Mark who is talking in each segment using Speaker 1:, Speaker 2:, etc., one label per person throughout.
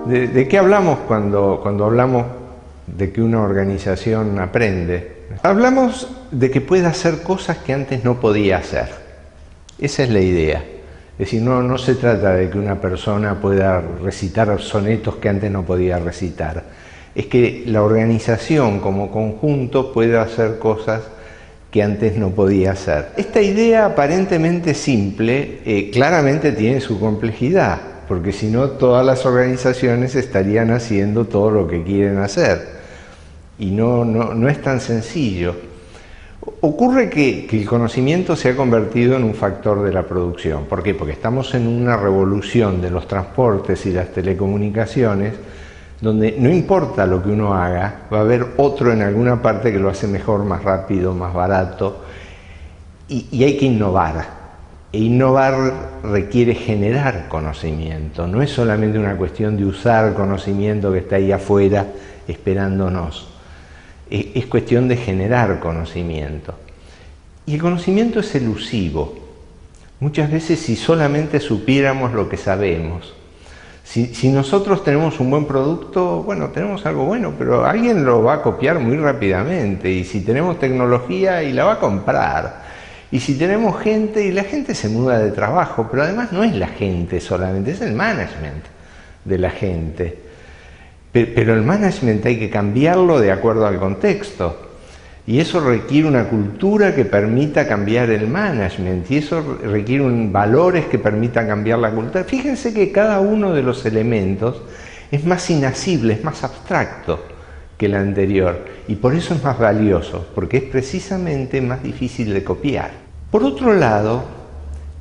Speaker 1: ¿De qué hablamos cuando hablamos de que una organización aprende? Hablamos de que puede hacer cosas que antes no podía hacer. Esa es la idea. Es decir, no se trata de que una persona pueda recitar sonetos que antes no podía recitar. Es que la organización como conjunto puede hacer cosas que antes no podía hacer. Esta idea aparentemente simple claramente tiene su complejidad, porque si no todas las organizaciones estarían haciendo todo lo que quieren hacer. Y no es tan sencillo. Ocurre que el conocimiento se ha convertido en un factor de la producción. ¿Por qué? Porque estamos en una revolución de los transportes y las telecomunicaciones, donde no importa lo que uno haga, va a haber otro en alguna parte que lo hace mejor, más rápido, más barato, y hay que innovar. E innovar requiere generar conocimiento, no es solamente una cuestión de usar conocimiento que está ahí afuera esperándonos. Es cuestión de generar conocimiento. Y el conocimiento es elusivo. Muchas veces si solamente supiéramos lo que sabemos, si nosotros tenemos un buen producto, bueno, tenemos algo bueno, pero alguien lo va a copiar muy rápidamente, y si tenemos tecnología y la va a comprar, y si tenemos gente y la gente se muda de trabajo, pero además no es la gente solamente, es el management de la gente. Pero el management hay que cambiarlo de acuerdo al contexto, y eso requiere una cultura que permita cambiar el management, y eso requiere valores que permitan cambiar la cultura. Fíjense que cada uno de los elementos es más inasible, es más abstracto que el anterior, y por eso es más valioso, porque es precisamente más difícil de copiar. Por otro lado,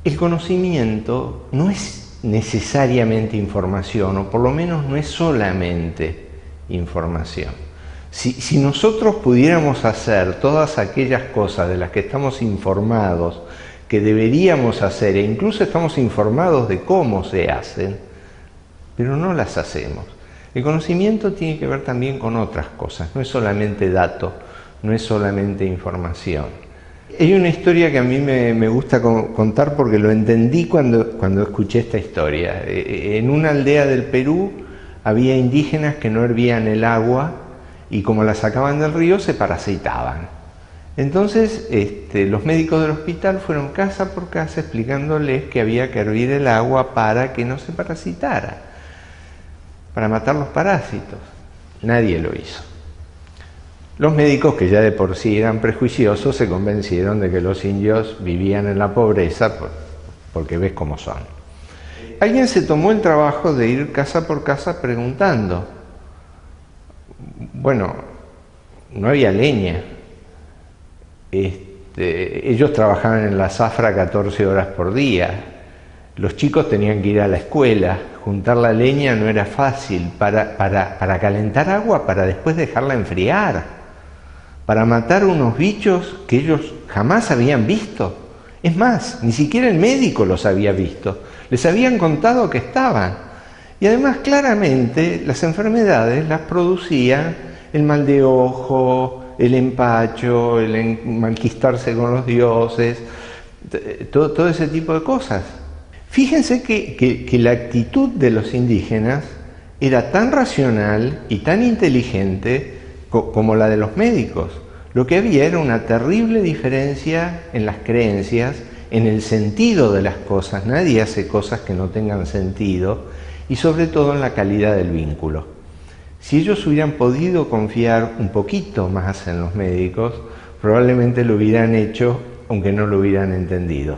Speaker 1: el conocimiento no es necesariamente información, o por lo menos no es solamente información. Si nosotros pudiéramos hacer todas aquellas cosas de las que estamos informados, que deberíamos hacer, e incluso estamos informados de cómo se hacen, pero no las hacemos. El conocimiento tiene que ver también con otras cosas, no es solamente dato, no es solamente información. Hay una historia que a mí me gusta contar porque lo entendí cuando escuché esta historia. En una aldea del Perú había indígenas que no hervían el agua y como la sacaban del río se parasitaban. Entonces los médicos del hospital fueron casa por casa explicándoles que había que hervir el agua para que no se parasitara, para matar los parásitos. Nadie lo hizo. Los médicos, que ya de por sí eran prejuiciosos, se convencieron de que los indios vivían en la pobreza porque ves cómo son. Alguien se tomó el trabajo de ir casa por casa preguntando. Bueno, no había leña. Ellos trabajaban en la zafra 14 horas por día. Los chicos tenían que ir a la escuela. Juntar la leña no era fácil para calentar agua, para después dejarla enfriar, para matar unos bichos que ellos jamás habían visto. Es más, ni siquiera el médico los había visto. Les habían contado que estaban. Y además, claramente, las enfermedades las producía el mal de ojo, el empacho, el malquistarse con los dioses, todo ese tipo de cosas. Fíjense que la actitud de los indígenas era tan racional y tan inteligente como la de los médicos. Lo que había era una terrible diferencia en las creencias, en el sentido de las cosas. Nadie hace cosas que no tengan sentido, y sobre todo en la calidad del vínculo. Si ellos hubieran podido confiar un poquito más en los médicos, probablemente lo hubieran hecho, aunque no lo hubieran entendido.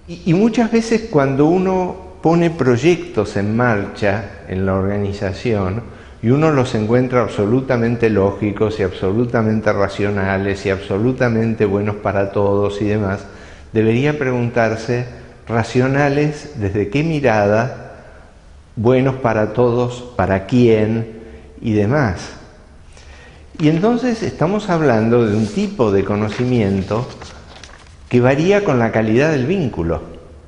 Speaker 1: Y muchas veces cuando uno pone proyectos en marcha en la organización, y uno los encuentra absolutamente lógicos y absolutamente racionales y absolutamente buenos para todos y demás, debería preguntarse, ¿racionales desde qué mirada? ¿Buenos para todos? ¿Para quién? Y demás. Y entonces estamos hablando de un tipo de conocimiento que varía con la calidad del vínculo.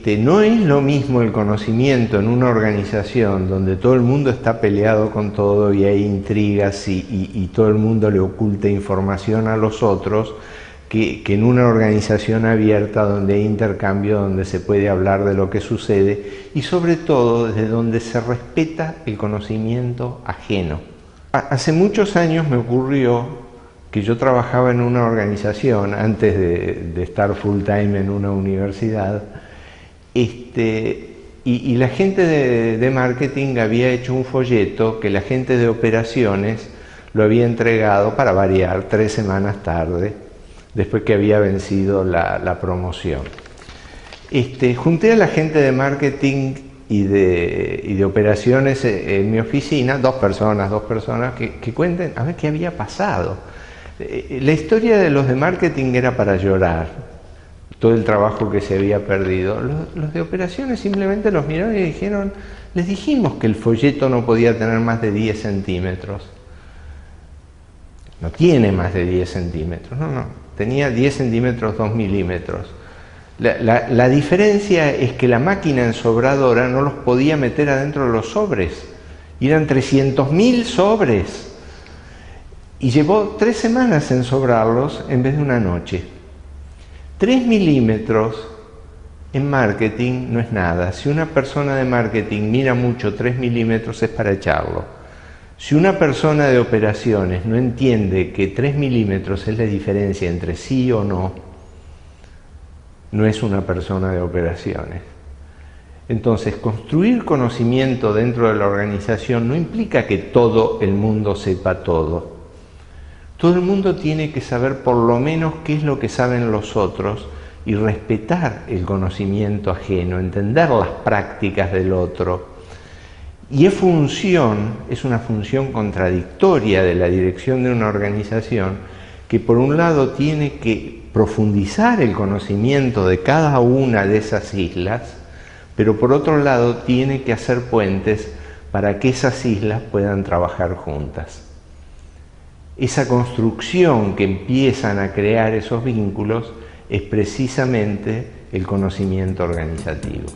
Speaker 1: no es lo mismo el conocimiento en una organización donde todo el mundo está peleado con todo y hay intrigas y todo el mundo le oculta información a los otros, que en una organización abierta donde hay intercambio, donde se puede hablar de lo que sucede y sobre todo desde donde se respeta el conocimiento ajeno. Hace muchos años me ocurrió que yo trabajaba en una organización, antes de estar full time en una universidad, y la gente de marketing había hecho un folleto que la gente de operaciones lo había entregado, para variar, 3 semanas tarde, después que había vencido la promoción. Junté a la gente de marketing y de operaciones en mi oficina, dos personas que cuenten a ver qué había pasado. La historia de los de marketing era para llorar, todo el trabajo que se había perdido. Los de operaciones simplemente los miraron y dijeron, les dijimos que el folleto no podía tener más de 10 centímetros. No tiene más de 10 centímetros, no, tenía 10 centímetros 2 milímetros. La diferencia es que la máquina ensobradora no los podía meter adentro de los sobres. Y eran 300.000 sobres. Y llevó 3 semanas en ensobrarlos en vez de una noche. 3 milímetros en marketing no es nada. Si una persona de marketing mira mucho 3 milímetros es para echarlo. Si una persona de operaciones no entiende que 3 milímetros es la diferencia entre sí o no, no es una persona de operaciones. Entonces, construir conocimiento dentro de la organización no implica que todo el mundo sepa todo. Todo el mundo tiene que saber por lo menos qué es lo que saben los otros y respetar el conocimiento ajeno, entender las prácticas del otro. Y es una función contradictoria de la dirección de una organización que por un lado tiene que profundizar el conocimiento de cada una de esas islas, pero por otro lado tiene que hacer puentes para que esas islas puedan trabajar juntas. Esa construcción que empiezan a crear esos vínculos es precisamente el conocimiento organizativo.